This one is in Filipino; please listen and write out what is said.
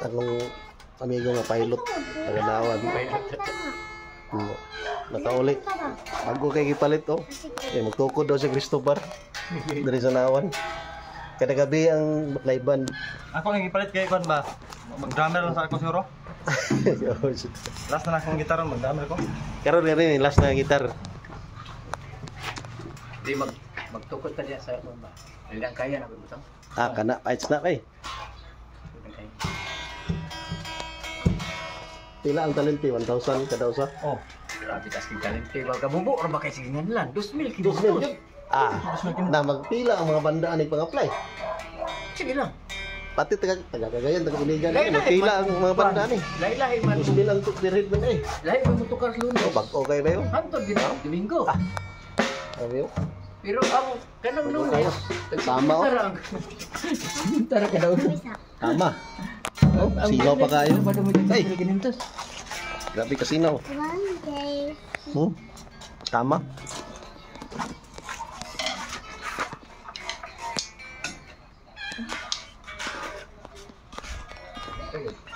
Anong amigo nga pilot, taganawan. Nakauli. Bago kay gipalit oh. Magtukod daw si Christopher. Dari sa nawan. Kada gabi ang laiban. Ako nang gipalit kay kon ba? Mag-drummer lang sa ako siguro. Last na akong gitar, mag-drummer ko. Karon rin last na gitar. Di magtukod ka diya sa kon ba? Ilang kaya na butang. Kana fights na kay. Pila ang talente 1,000 kada usa. Oh, grabe kasi talente ba kabubo or ba kay sige lan 2,000 kilo. 2,000. Na magpila ang mga banda ni pang-apply. Sige lang. Pati taga-Cagayan, taga-Iligan, magpila ang mga banda ni. Lahi-lahi man. 2,000 ang tukirid man eh. Lahi man mo tukar lunes. Bag-o kayo ba yun? Hantod gid Domingo. Sabi yun? Pero ang kanang lunes. Tama o. Tara ka daw. Tama. Sinaw pa kayo. Ay! Ginintos. Grabe kasinaw. Tama. Okay.